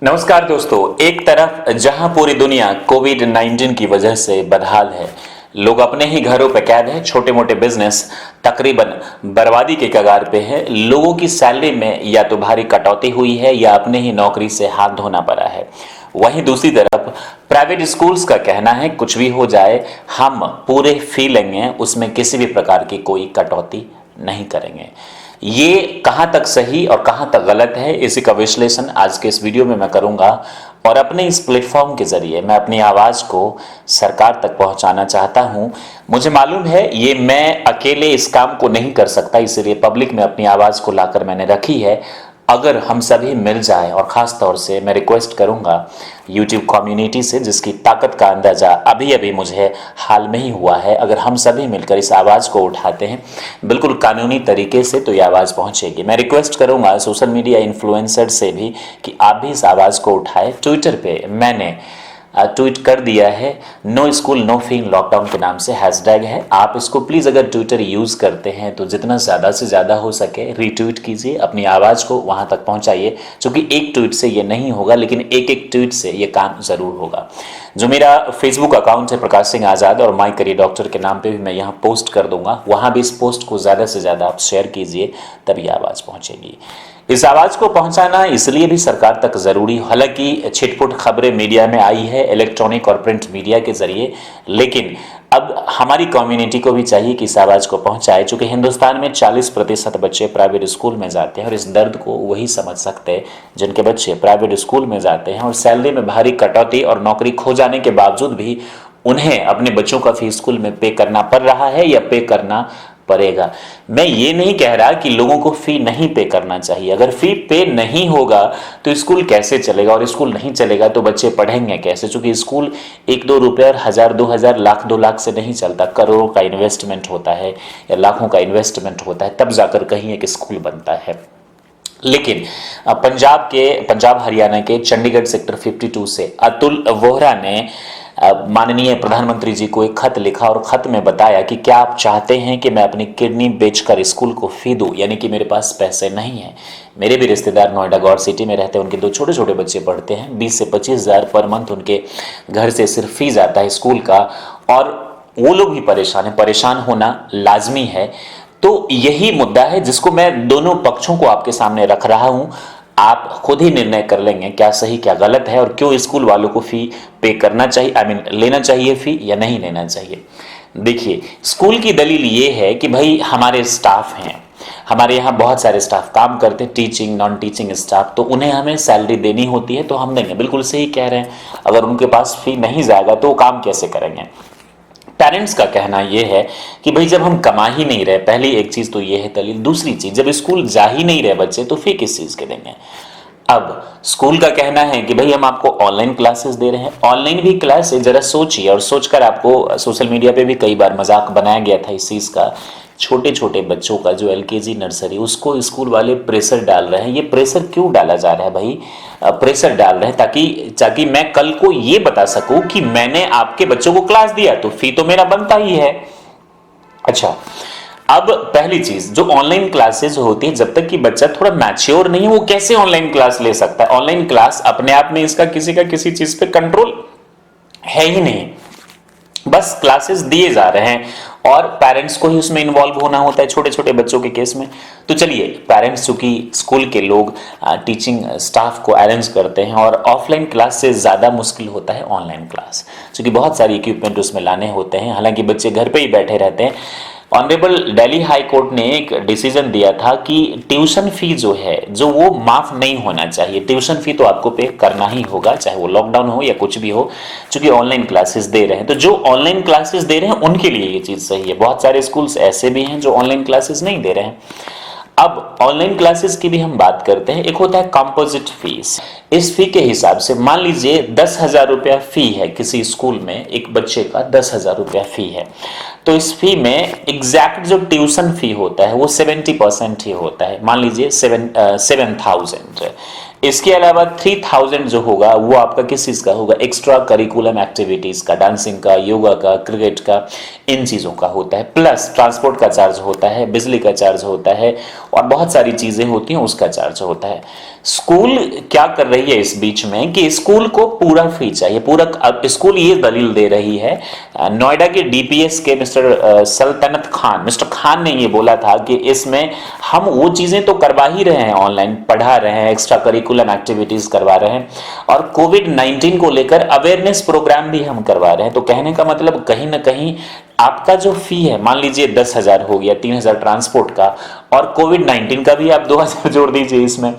नमस्कार दोस्तों। एक तरफ जहां पूरी दुनिया कोविड-19 की वजह से बदहाल है, लोग अपने ही घरों पे कैद हैं, छोटे मोटे बिजनेस तकरीबन बर्बादी के कगार पे है। लोगों की सैलरी में या तो भारी कटौती हुई है या अपने ही नौकरी से हाथ धोना पड़ा है। वहीं दूसरी तरफ प्राइवेट स्कूल्स का कहना है कुछ भी हो जाए हम पूरे फी लेंगे, उसमें किसी भी प्रकार की कोई कटौती नहीं करेंगे। ये कहां तक सही और कहां तक गलत है, इसी का विश्लेषण आज के इस वीडियो में मैं करूंगा और अपने इस प्लेटफॉर्म के जरिए मैं अपनी आवाज को सरकार तक पहुंचाना चाहता हूं। मुझे मालूम है ये मैं अकेले इस काम को नहीं कर सकता, इसलिए पब्लिक में अपनी आवाज को लाकर मैंने रखी है। अगर हम सभी मिल जाएं, और खास तौर से मैं रिक्वेस्ट करूंगा YouTube कम्युनिटी से, जिसकी ताकत का अंदाजा अभी अभी मुझे हाल में ही हुआ है, अगर हम सभी मिलकर इस आवाज़ को उठाते हैं बिल्कुल कानूनी तरीके से तो ये आवाज़ पहुंचेगी। मैं रिक्वेस्ट करूंगा सोशल मीडिया इन्फ्लुएंसर से भी कि आप भी इस आवाज़ को उठाएं। ट्विटर पे मैंने ट्वीट कर दिया है, no school no fee in lockdown के नाम से हैशटैग है। आप इसको प्लीज़ अगर ट्विटर यूज़ करते हैं तो जितना ज़्यादा से ज़्यादा हो सके रीट्वीट कीजिए, अपनी आवाज़ को वहाँ तक पहुँचाइए। क्योंकि एक ट्वीट से ये नहीं होगा, लेकिन एक एक ट्वीट से ये काम ज़रूर होगा। जो मेरा फेसबुक अकाउंट है प्रकाश सिंह आज़ाद, और माई करियर डॉक्टर के नाम पे भी मैं यहाँ पोस्ट कर दूंगा, वहाँ भी इस पोस्ट को ज़्यादा से ज़्यादा आप शेयर कीजिए, तभी आवाज़ पहुँचेगी। इस आवाज़ को पहुंचाना इसलिए भी सरकार तक ज़रूरी, हालांकि छिटपुट खबरें मीडिया में आई है इलेक्ट्रॉनिक और प्रिंट मीडिया के जरिए, लेकिन अब हमारी कम्युनिटी को भी चाहिए कि इस आवाज़ को पहुंचाए। चूंकि हिंदुस्तान में 40% बच्चे प्राइवेट स्कूल में जाते हैं और इस दर्द को वही समझ सकते हैं जिनके बच्चे प्राइवेट स्कूल में जाते हैं और सैलरी में भारी कटौती और नौकरी खो जाने के बावजूद भी उन्हें अपने बच्चों का फीस स्कूल में पे करना पड़ रहा है या पे करना पड़ेगा। मैं ये नहीं कह रहा कि लोगों को फी नहीं पे करना चाहिए। अगर फी पे नहीं होगा तो स्कूल कैसे चलेगा, और स्कूल नहीं चलेगा तो बच्चे पढ़ेंगे कैसे? क्योंकि स्कूल 1-2 रुपए और 1000-2000 लाख 2 लाख से नहीं चलता, करोड़ों का इन्वेस्टमेंट होता है या लाखों का इन्वेस्टमेंट होता है, तब जाकर कहीं एक स्कूल बनता है। लेकिन पंजाब हरियाणा के चंडीगढ़ सेक्टर 52 से अतुल वोहरा ने माननीय प्रधानमंत्री जी को एक खत लिखा और खत में बताया कि क्या आप चाहते हैं कि मैं अपनी किडनी बेचकर स्कूल को फी दूं, यानी कि मेरे पास पैसे नहीं है। मेरे भी रिश्तेदार नोएडा गौर सिटी में रहते हैं, उनके 2 छोटे छोटे बच्चे पढ़ते हैं, 20 से 25 हज़ार पर मंथ उनके घर से सिर्फ फी जाता है स्कूल का, और वो लोग भी परेशान है। परेशान होना लाजमी है। तो यही मुद्दा है जिसको मैं दोनों पक्षों को आपके सामने रख रहा हूं। आप खुद ही निर्णय कर लेंगे क्या सही क्या गलत है, और क्यों स्कूल वालों को फी पे करना चाहिए, लेना चाहिए फी या नहीं लेना चाहिए। देखिए, स्कूल की दलील ये है कि भाई हमारे स्टाफ हैं, हमारे यहाँ बहुत सारे स्टाफ काम करते हैं, टीचिंग नॉन टीचिंग स्टाफ, तो उन्हें हमें सैलरी देनी होती है तो हम देंगे। बिल्कुल सही कह रहे हैं। अगर उनके पास फी नहीं जाएगा तो वो काम कैसे करेंगे? पेरेंट्स का कहना यह है कि भाई जब हम कमा ही नहीं रहे, पहली एक चीज तो यह है दलील। दूसरी चीज, जब स्कूल जा ही नहीं रहे बच्चे तो फी किस चीज के देंगे? अब स्कूल का कहना है कि भाई हम आपको ऑनलाइन क्लासेस दे रहे हैं। ऑनलाइन भी क्लास है, जरा सोचिए, और सोचकर आपको सोशल मीडिया पे भी कई बार मजाक बनाया गया था इस चीज का। छोटे छोटे बच्चों का जो एलकेजी नर्सरी, उसको स्कूल वाले प्रेशर डाल रहे हैं। ये प्रेशर क्यों डाला जा रहा है भाई? प्रेशर डाल रहे हैं ताकि मैं कल को ये बता सकूं कि मैंने आपके बच्चों को क्लास दिया तो फी तो मेरा बनता ही है। अच्छा, अब पहली चीज, जो ऑनलाइन क्लासेस होती है, जब तक कि बच्चा थोड़ा मैच्योर नहीं है वो कैसे ऑनलाइन क्लास ले सकता है? ऑनलाइन क्लास अपने आप में इसका किसी का किसी चीज पे कंट्रोल है ही नहीं, बस क्लासेस दिए जा रहे हैं और पेरेंट्स को ही उसमें इन्वॉल्व होना होता है छोटे छोटे बच्चों के केस में। तो चलिए, पेरेंट्स चूंकि स्कूल के लोग टीचिंग स्टाफ को अरेंज करते हैं, और ऑफलाइन क्लास से ज़्यादा मुश्किल होता है ऑनलाइन क्लास, क्योंकि बहुत सारी इक्विपमेंट उसमें लाने होते हैं। हालांकि बच्चे घर पे ही बैठे रहते हैं। ऑनरेबल दिल्ली हाई कोर्ट ने एक डिसीजन दिया था कि ट्यूशन फी जो है जो वो माफ नहीं होना चाहिए। ट्यूशन फी तो आपको पे करना ही होगा, चाहे वो लॉकडाउन हो या कुछ भी हो, क्योंकि ऑनलाइन क्लासेस दे रहे हैं। तो जो ऑनलाइन क्लासेस दे रहे हैं उनके लिए ये चीज सही है। बहुत सारे स्कूल्स ऐसे भी हैं जो ऑनलाइन क्लासेस नहीं दे रहे हैं। अब ऑनलाइन क्लासेस की भी हम बात करते हैं। एक होता है कंपोजिट फीस। इस फी के हिसाब से मान लीजिए 10,000 रुपया फी है किसी स्कूल में, एक बच्चे का 10,000 रुपया फी है, तो इस फी में एग्जैक्ट जो ट्यूशन फी होता है वो 70% ही होता है। मान लीजिए 7,000, इसके अलावा 3000 जो होगा वो आपका किस चीज का होगा, एक्स्ट्रा करिकुलम एक्टिविटीज का, डांसिंग का, योगा का, क्रिकेट का, इन चीजों का होता है। प्लस ट्रांसपोर्ट का चार्ज होता है, बिजली का चार्ज होता है और बहुत सारी चीजें होती हैं उसका चार्ज होता है। स्कूल क्या कर रही है इस बीच में कि स्कूल को पूरा फ्री चाहिए, पूरा। स्कूल ये दलील दे रही है, नोएडा के डीपीएस के मिस्टर खान ने ये बोला था कि इसमें हम वो चीजें तो करवा ही रहे हैं, ऑनलाइन पढ़ा रहे हैं, एक्स्ट्रा करिकुलम एक्टिविटीज करवा रहे हैं और कोविड-19 को लेकर अवेयरनेस प्रोग्राम भी हम करवा रहे हैं। तो कहने का मतलब कहीं ना कहीं आपका जो फी है, मान लीजिए 10,000 हो गया, 3,000 ट्रांसपोर्ट का और कोविड-19 का भी आप 2,000 जोड़ दीजिए इसमें,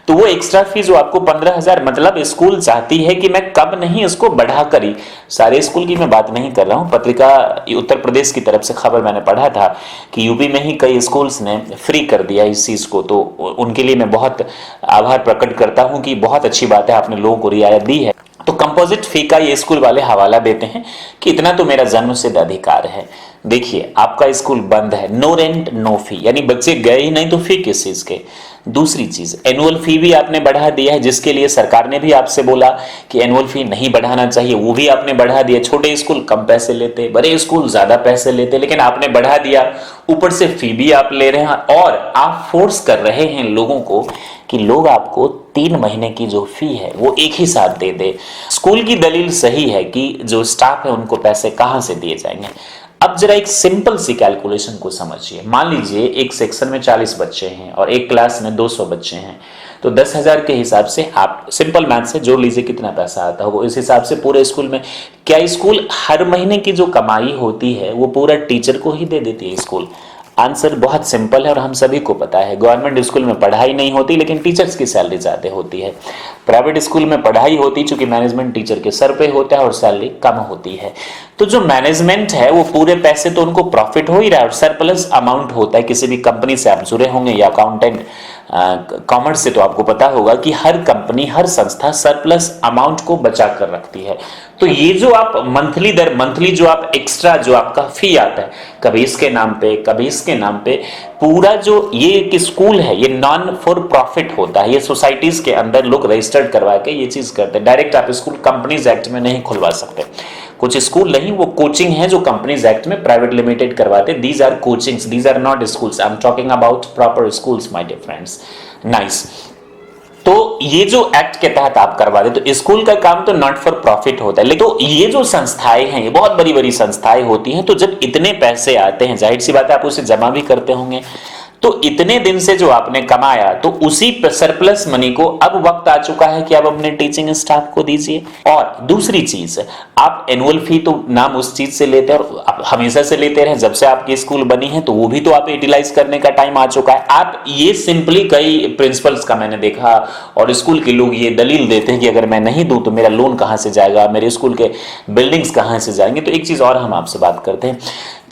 तो वो एक्स्ट्रा फी जो आपको 15,000, मतलब स्कूल चाहती है कि मैं कब नहीं इसको बढ़ा करी। सारे स्कूल की मैं बात नहीं कर रहा हूं, पत्रिका उत्तर प्रदेश की तरफ से खबर मैंने पढ़ा था कि यूपी में ही कई स्कूल्स ने फ्री कर दिया इस चीज को, तो उनके लिए मैं बहुत आभार प्रकट करता हूं कि बहुत अच्छी बात है, आपने लोगों को रियायत दी है। तो कंपोजिट फी का ये स्कूल वाले हवाला देते हैं कि इतना तो मेरा जन्मसिद्ध अधिकार है। देखिए आपका स्कूल बंद है, नो रेंट नो फी, यानी बच्चे गए ही नहीं तो फी किस चीज के। दूसरी चीज, एनुअल फी भी आपने बढ़ा दिया है, जिसके लिए सरकार ने भी आपसे बोला कि एनुअल फी नहीं बढ़ाना चाहिए, वो भी आपने बढ़ा दिया। छोटे स्कूल कम पैसे लेते, बड़े स्कूल ज्यादा पैसे लेते, लेकिन आपने बढ़ा दिया, ऊपर से फी भी आप ले रहे हैं और आप फोर्स कर रहे हैं लोगों को कि लोग आपको 3 महीने की जो फी है वो एक ही साथ दे दे। स्कूल की दलील सही है कि जो स्टाफ है उनको पैसे कहां से दिए जाएंगे। अब जरा एक सिंपल सी कैलकुलेशन को समझिए। मान लीजिए एक सेक्शन में 40 बच्चे हैं और एक क्लास में 200 बच्चे हैं, तो 10,000 के हिसाब से आप सिंपल मैथ से जोड़ लीजिए कितना पैसा आता होगा। इस हिसाब से पूरे स्कूल में, क्या स्कूल हर महीने की जो कमाई होती है वो पूरा टीचर को ही दे देती है स्कूल? आंसर बहुत सिंपल है और हम सभी को पता है। गवर्नमेंट स्कूल में पढ़ाई नहीं होती लेकिन टीचर्स की सैलरी ज्यादा होती है। प्राइवेट स्कूल में पढ़ाई होती चूंकि मैनेजमेंट टीचर के सर पे होता है और सैलरी कम होती है। तो जो मैनेजमेंट है वो पूरे पैसे तो उनको प्रॉफिट हो ही रहा है और सरप्लस अमाउंट होता है। किसी भी कंपनी से आप जुड़े होंगे या अकाउंटेंट कॉमर्स से तो आपको पता होगा कि हर कंपनी, हर संस्था सरप्लस अमाउंट को बचा कर रखती है। तो ये जो आप मंथली जो आप एक्स्ट्रा जो आपका फी आता है, कभी इसके नाम पे कभी इसके नाम पे, पूरा जो ये एक स्कूल है ये नॉन फॉर प्रॉफिट होता है। ये सोसाइटीज के अंदर लोग रजिस्टर्ड करवा के ये चीज करते हैं। डायरेक्ट आप स्कूल कंपनीज एक्ट में नहीं खुलवा सकते। कुछ स्कूल नहीं, वो कोचिंग है जो कंपनीज एक्ट में प्राइवेट लिमिटेड करवाते। These are coachings, these are not schools. I am talking about proper schools my dear friends. Nice. तो ये जो एक्ट के तहत आप करवा दे, तो स्कूल का काम तो नॉट फॉर प्रॉफिट होता है। लेकिन तो ये जो संस्थाएं हैं ये बहुत बड़ी बड़ी संस्थाएं होती हैं, तो जब इतने पैसे आते हैं जाहिर सी बात है आप उसे जमा भी करते होंगे। तो इतने दिन से जो आपने कमाया तो उसी सरप्लस मनी को अब वक्त आ चुका है कि आप अपने टीचिंग स्टाफ को दीजिए। और दूसरी चीज, आप एनुअल फी तो नाम उस चीज से लेते हैं और आप हमेशा से लेते रहे, जब से आपकी स्कूल बनी है, तो वो भी तो आप यूटिलाइज करने का टाइम आ चुका है। आप ये सिंपली, कई प्रिंसिपल्स का मैंने देखा और स्कूल के लोग ये दलील देते हैं कि अगर मैं नहीं दूं तो मेरा लोन कहां से जाएगा, मेरे स्कूल के बिल्डिंग्स कहां से जाएंगे। तो एक चीज और हम आपसे बात करते हैं,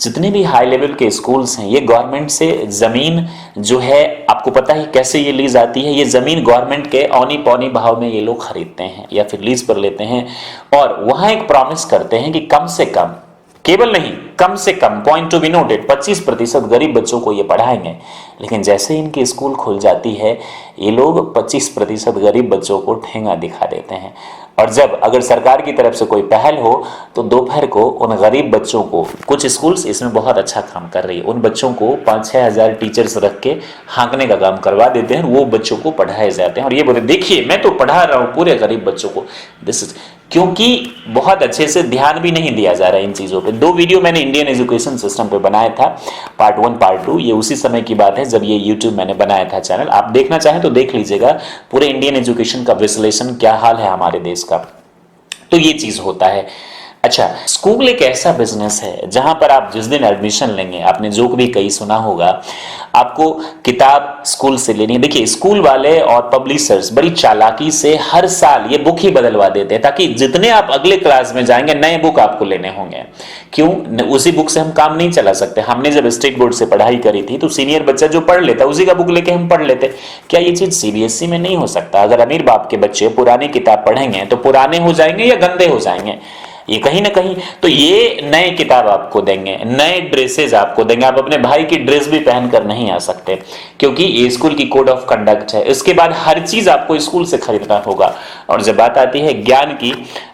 जितने भी हाई लेवल के स्कूल्स हैं ये गवर्नमेंट से जमीन जो है, आपको पता है कैसे ये लीज आती है। ये जमीन गवर्नमेंट के औनी पौनी भाव में ये लोग खरीदते हैं या फिर लीज पर लेते हैं और वहां एक प्रॉमिस करते हैं कि कम से कम, केवल नहीं कम से कम, पॉइंट टू बी नोटेड, 25% गरीब बच्चों को ये पढ़ाएंगे। लेकिन जैसे इनकी स्कूल खुल जाती है ये लोग 25% गरीब बच्चों को ठेंगा दिखा देते हैं। और जब अगर सरकार की तरफ से कोई पहल हो तो दोपहर को उन गरीब बच्चों को, कुछ स्कूल्स इसमें बहुत अच्छा काम कर रही है, उन बच्चों को 5-6 हजार टीचर्स रख के हाँकने का काम करवा देते हैं, वो बच्चों को पढ़ाए जाते हैं और ये बोले देखिए मैं तो पढ़ा रहा हूँ पूरे गरीब बच्चों को। दिस इज क्योंकि बहुत अच्छे से ध्यान भी नहीं दिया जा रहा है इन चीजों पे। 2 वीडियो मैंने इंडियन एजुकेशन सिस्टम पे बनाया था, पार्ट 1 पार्ट 2। ये उसी समय की बात है जब ये यूट्यूब मैंने बनाया था चैनल, आप देखना चाहें तो देख लीजिएगा। पूरे इंडियन एजुकेशन का विश्लेषण, क्या हाल है हमारे देश का, तो ये चीज होता है। अच्छा, स्कूल एक ऐसा बिजनेस है जहां पर आप जिस दिन एडमिशन लेंगे, आपने जोक भी कई सुना होगा, आपको किताब स्कूल से लेनी है। देखिए स्कूल वाले और पब्लिशर्स बड़ी चालाकी से हर साल ये बुक ही बदलवा देते हैं ताकि जितने आप अगले क्लास में जाएंगे नए बुक आपको लेने होंगे। क्यों? उसी बुक से हम काम नहीं चला सकते। हमने जब स्टेट बोर्ड से पढ़ाई करी थी तो सीनियर बच्चा जो पढ़ लेता उसी का बुक लेके हम पढ़ लेते। क्या ये चीज सीबीएसई में नहीं हो सकता? अगर अमीर बाप के बच्चे पुरानी किताब पढ़ेंगे तो पुराने हो जाएंगे या गंदे हो जाएंगे? ये कहीं ना कहीं तो ये नए किताब आपको देंगे, नए ड्रेसेस आपको देंगे, आप अपने भाई की ड्रेस भी पहनकर नहीं आ सकते क्योंकि ये स्कूल की कोड ऑफ कंडक्ट है। इसके बाद हर चीज आपको स्कूल से खरीदना होगा। और जब बात आती है ज्ञान की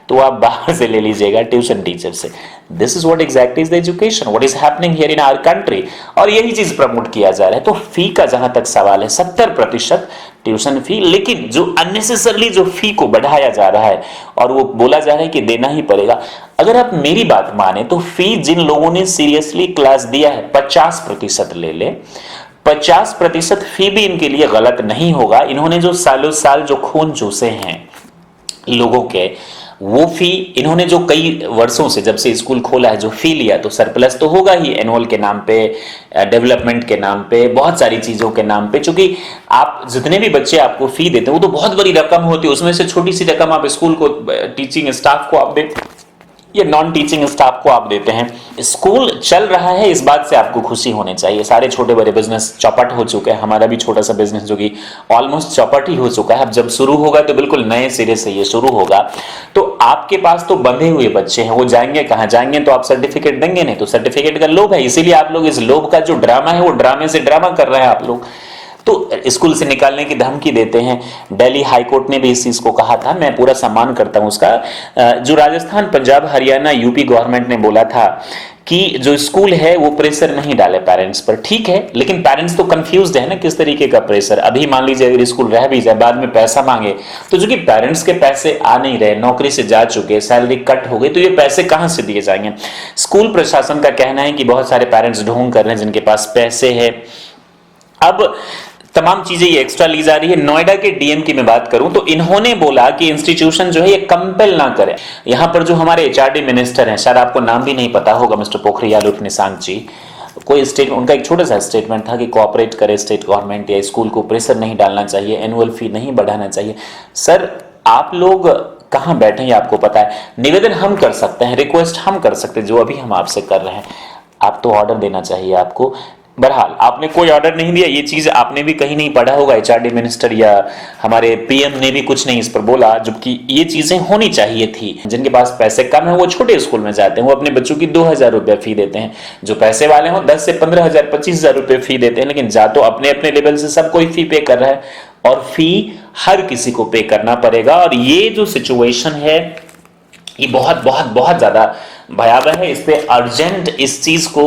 तो आप बाहर से ले लीजिएगा, ट्यूशन टीचर से। This is what exactly is the education, what is happening here in our country. और यही चीज प्रमोट किया जा रहा है। तो फी का जहां तक सवाल है 70% ट्यूशन फी, लेकिन जो अननेसेसरली जो फी को बढ़ाया जा रहा है और वो बोला जा रहा है कि देना ही पड़ेगा। अगर आप मेरी बात माने तो फी जिन लोगों ने सीरियसली क्लास दिया है 50% ले ले, 50% फी भी इनके लिए गलत नहीं होगा। इन्होंने जो सालों साल जो खून चूसे हैं लोगों के, वो फी इन्होंने जो कई वर्षों से जब से स्कूल खोला है जो फी लिया, तो सरप्लस तो होगा ही एनुअल के नाम पे, डेवलपमेंट के नाम पे, बहुत सारी चीजों के नाम पे। क्योंकि आप जितने भी बच्चे आपको फी देते हैं वो तो बहुत बड़ी रकम होती है, उसमें से छोटी सी रकम आप स्कूल को, टीचिंग स्टाफ को आप दे, ये नॉन टीचिंग स्टाफ को आप देते हैं। स्कूल चल रहा है, इस बात से आपको खुशी होनी चाहिए। सारे छोटे बड़े बिजनेस चौपट हो चुके हैं, हमारा भी छोटा सा बिजनेस जो कि ऑलमोस्ट चौपट ही हो चुका है। अब जब शुरू होगा तो बिल्कुल नए सिरे से ये शुरू होगा। तो आपके पास तो बंधे हुए बच्चे हैं, वो जाएंगे कहाँ? जाएंगे तो आप सर्टिफिकेट देंगे नहीं, तो सर्टिफिकेट का लोभ है। इसीलिए आप लोग इस लोभ का जो ड्रामा है वो ड्रामे से ड्रामा कर रहे हैं आप लोग, तो स्कूल से निकालने की धमकी देते हैं। दिल्ली हाईकोर्ट ने भी इस चीज को कहा था, मैं पूरा सम्मान करता हूं उसका। जो राजस्थान, पंजाब, हरियाणा, यूपी गवर्नमेंट ने बोला था कि जो स्कूल है वो प्रेशर नहीं डाले पेरेंट्स पर, ठीक है, लेकिन पेरेंट्स तो कंफ्यूज्ड है ना किस तरीके का प्रेशर। अभी मान लीजिए अगर स्कूल रह भी जाए, बाद में पैसा मांगे, तो जो कि पेरेंट्स के पैसे आ नहीं रहे, नौकरी से जा चुके, सैलरी कट हो गई, तो ये पैसे कहां से दिए जाएंगे? स्कूल प्रशासन का कहना है कि बहुत सारे पेरेंट्स ढोंग कर रहे हैं जिनके पास पैसे है। अब तमाम चीजें ये एक्स्ट्रा ली जा रही है। नोएडा के डीएम की मैं बात करूं तो इन्होंने बोला कि इंस्टीट्यूशन जो है ये कंपेल ना करे। यहां पर जो हमारे एचआरडी मिनिस्टर हैं, शायद आपको नाम भी नहीं पता होगा, मिस्टर पोखरियाल उर्फ निशंक जी, कोई स्टेटमेंट, उनका एक छोटा सा स्टेटमेंट था कि कोऑपरेट करे स्टेट गवर्नमेंट या स्कूल को प्रेशर नहीं डालना चाहिए, एनुअल फी नहीं बढ़ाना चाहिए। सर आप लोग कहां बैठे हैं आपको पता है? निवेदन हम कर सकते हैं, रिक्वेस्ट हम कर सकते हैं, जो अभी हम आपसे कर रहे हैं। आप तो ऑर्डर देना चाहिए आपको। बहरहाल आपने कोई ऑर्डर नहीं दिया, ये चीज आपने भी कहीं नहीं पढ़ा होगा, एचआरडी मिनिस्टर या हमारे पीएम ने भी कुछ नहीं इस पर बोला, जबकि ये चीजें होनी चाहिए थी। जिनके पास पैसे कम है वो छोटे स्कूल में जाते हैं, वो अपने बच्चों की 2,000 रुपये फी देते हैं। जो पैसे वाले हो 10 से 15,000 25,000 रुपये फी देते हैं, लेकिन जा तो अपने अपने लेवल से सब कोई फी पे कर रहा है, और फी हर किसी को पे करना पड़ेगा। और ये जो सिचुएशन है ये बहुत बहुत बहुत ज्यादा भयावह है। इस पे अर्जेंट इस चीज को,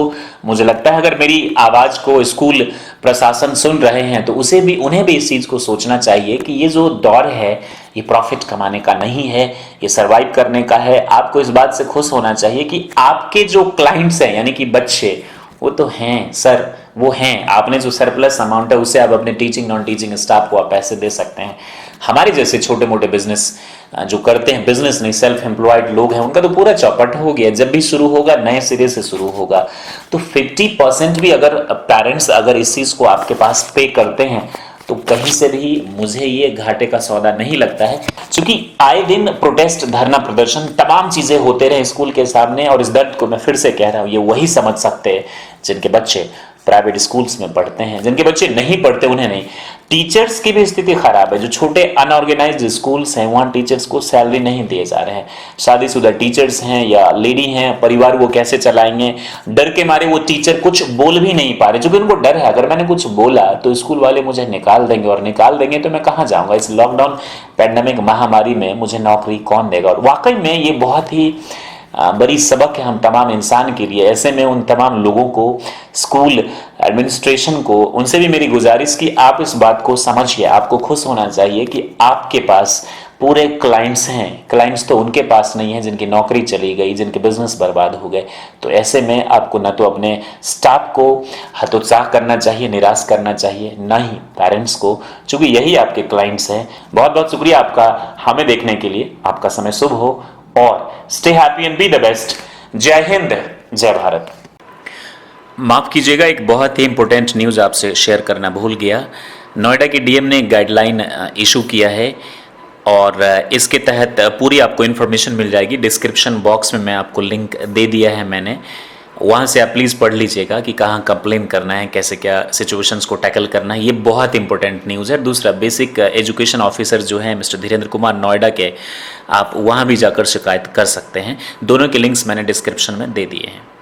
मुझे लगता है अगर मेरी आवाज को स्कूल प्रशासन सुन रहे हैं तो उन्हें भी इस चीज को सोचना चाहिए कि ये जो दौर है ये प्रॉफिट कमाने का नहीं है, ये सरवाइव करने का है। आपको इस बात से खुश होना चाहिए कि आपके जो क्लाइंट्स हैं यानी कि बच्चे, वो तो हैं सर, वो हैं। आपने जो सरप्लस अमाउंट है उससे आप अपने टीचिंग नॉन टीचिंग स्टाफ को आप पैसे दे सकते हैं। हमारे जैसे छोटे मोटे बिजनेस जो करते हैं, बिजनेस नहीं सेल्फ एम्प्लॉयड लोग हैं, उनका तो पूरा चौपट हो गया। जब भी शुरू होगा नए सिरे से शुरू होगा। तो 50% भी अगर पेरेंट्स अगर इस चीज को आपके पास पे करते हैं तो कहीं से भी मुझे ये घाटे का सौदा नहीं लगता है। क्योंकि आए दिन प्रोटेस्ट, धरना प्रदर्शन, तमाम चीजें होते रहे स्कूल के सामने, और इस दर्द को मैं फिर से कह रहा हूं, ये वही समझ सकते हैं जिनके बच्चे प्राइवेट स्कूल्स में पढ़ते हैं। जिनके बच्चे नहीं पढ़ते उन्हें नहीं। टीचर्स की भी स्थिति खराब है। जो छोटे अनऑर्गेनाइज्ड स्कूल्स हैं वहां टीचर्स को सैलरी नहीं दिए जा रहे हैं। शादीशुदा टीचर्स हैं या लेडी हैं, परिवार वो कैसे चलाएंगे? डर के मारे वो टीचर कुछ बोल भी नहीं पा रहे, क्योंकि उनको डर है अगर मैंने कुछ बोला तो स्कूल वाले मुझे निकाल देंगे, और निकाल देंगे तो मैं कहाँ जाऊंगा? इस लॉकडाउन पैंडेमिक महामारी में मुझे नौकरी कौन देगा? और वाकई में ये बहुत ही बड़ी सबक है हम तमाम इंसान के लिए। ऐसे में उन तमाम लोगों को, स्कूल एडमिनिस्ट्रेशन को, उनसे भी मेरी गुजारिश कि आप इस बात को समझिए। आपको खुश होना चाहिए कि आपके पास पूरे क्लाइंट्स हैं। क्लाइंट्स तो उनके पास नहीं है जिनकी नौकरी चली गई, जिनके बिजनेस बर्बाद हो गए। तो ऐसे में आपको न तो अपने स्टाफ को हतोत्साह करना चाहिए, निराश करना चाहिए, न ही पेरेंट्स को, क्योंकि यही आपके क्लाइंट्स हैं। बहुत बहुत शुक्रिया आपका हमें देखने के लिए। आपका समय शुभ हो और stay happy and be the best. जय हिंद, जय भारत। माफ कीजिएगा, एक बहुत ही इंपॉर्टेंट न्यूज आपसे शेयर करना भूल गया। नोएडा के डीएम ने गाइडलाइन इशू किया है और इसके तहत पूरी आपको इन्फॉर्मेशन मिल जाएगी। डिस्क्रिप्शन बॉक्स में मैं आपको लिंक दे दिया है मैंने। वहाँ से आप प्लीज़ पढ़ लीजिएगा कि कहाँ कंप्लेन करना है, कैसे क्या सिचुएशंस को टैकल करना है। ये बहुत इंपॉर्टेंट न्यूज़ है। दूसरा, बेसिक एजुकेशन ऑफिसर जो है मिस्टर धीरेन्द्र कुमार नोएडा के, आप वहाँ भी जाकर शिकायत कर सकते हैं। दोनों के लिंक्स मैंने डिस्क्रिप्शन में दे दिए हैं।